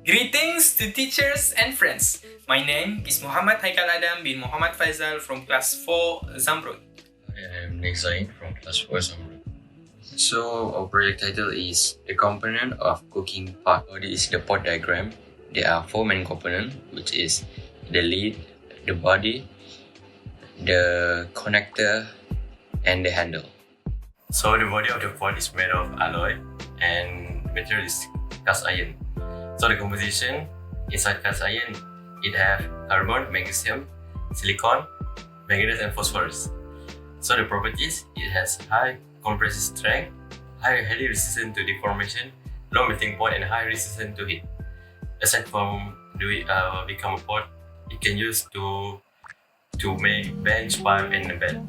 Greetings to teachers and friends. My name is Muhammad Haikal Adam bin Muhammad Faisal from class 4 Zamrud. I am Zain from class 4 Samru. So our project title is the component of cooking pot. So this is the pot diagram. There are 4 main components, which is the lid, the body, the connector, and the handle. So the body of the pot is made of alloy and material is cast iron. So the composition inside cast iron, it have carbon, magnesium, silicon, manganese, and phosphorus. So the properties, it has high compressive strength, highly resistant to deformation, low melting point, and high resistant to heat. Aside from become a pot, it can use to make bench, pipe, and a bed.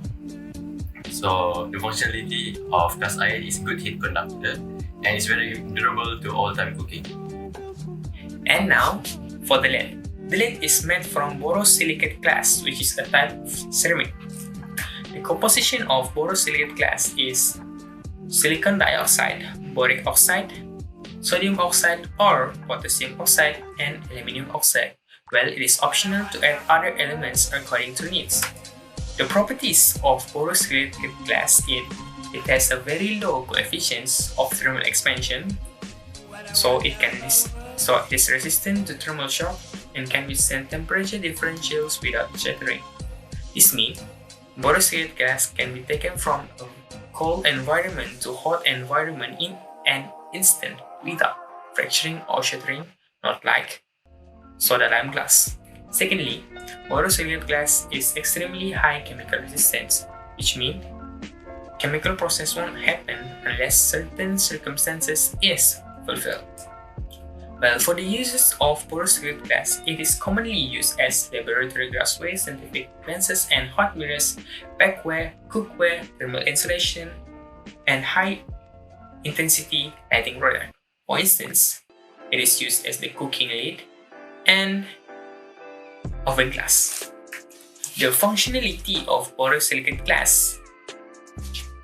So the functionality of cast iron is good heat conductor and is very durable to all time cooking. And now for the lead. The lead is made from borosilicate glass, which is a type of ceramic. The composition of borosilicate glass is silicon dioxide, boric oxide, sodium oxide or potassium oxide, and aluminum oxide. Well, it is optional to add other elements according to needs. The properties of borosilicate glass is it has a very low coefficient of thermal expansion, so it is resistant to thermal shock and can withstand temperature differentials without shattering. This means borosilicate glass can be taken from a cold environment to hot environment in an instant without fracturing or shattering, not like soda lime glass. Secondly, borosilicate glass is extremely high chemical resistance, which means chemical process won't happen unless certain circumstances is fulfilled. Well, for the uses of borosilicate glass, it is commonly used as laboratory glassware, scientific lenses and hot mirrors, backware, cookware, thermal insulation, and high intensity lighting product. For instance, it is used as the cooking lid and oven glass. The functionality of borosilicate glass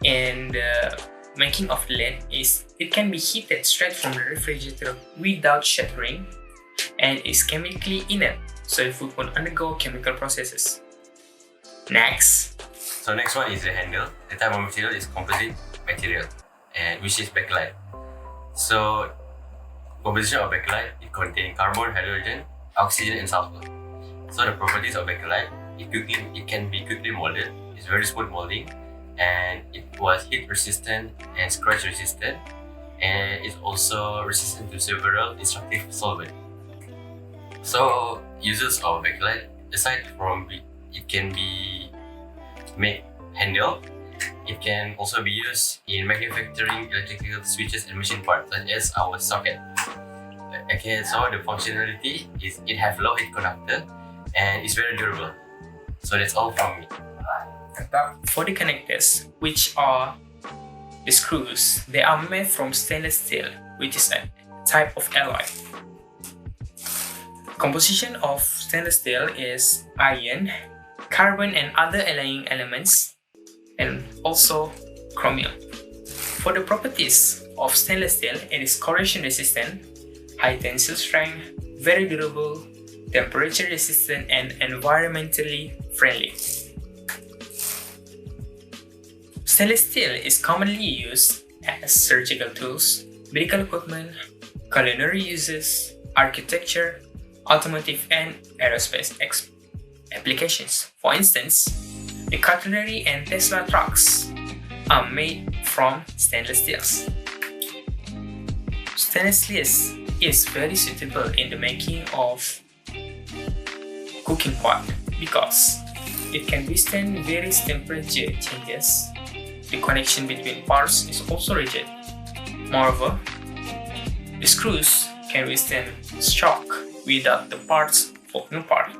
and the making of lead is it can be heated straight from the refrigerator without shattering and is chemically inert, so the food won't undergo chemical processes. Next. So next one is the handle. The type of material is composite material, and which is bakelite. So composition of bakelite, it contains carbon, hydrogen, oxygen, and sulfur. So the properties of bakelite, it can be quickly molded. It's very smooth molding, and it was heat resistant and scratch resistant, and it's also resistant to several destructive solvents. So uses of bakelite, aside from it can be made handle, it can also be used in manufacturing electrical switches and machine parts such as our socket. Okay, so the functionality is it have low heat conductor and it's very durable. So that's all from me. For the connectors, which are the screws, they are made from stainless steel, which is a type of alloy. Composition of stainless steel is iron, carbon and other alloying elements, and also chromium. For the properties of stainless steel, it is corrosion resistant, high tensile strength, very durable, temperature resistant, and environmentally friendly. Stainless steel is commonly used as surgical tools, medical equipment, culinary uses, architecture, automotive, and aerospace applications. For instance, the cutlery and Tesla trucks are made from stainless steel. Stainless steel is very suitable in the making of cooking pot because it can withstand various temperature changes. The connection between parts is also rigid. Moreover, the screws can withstand shock without the parts falling apart.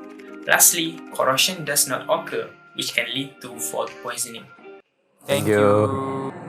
Lastly, corrosion does not occur, which can lead to food poisoning. Thank you.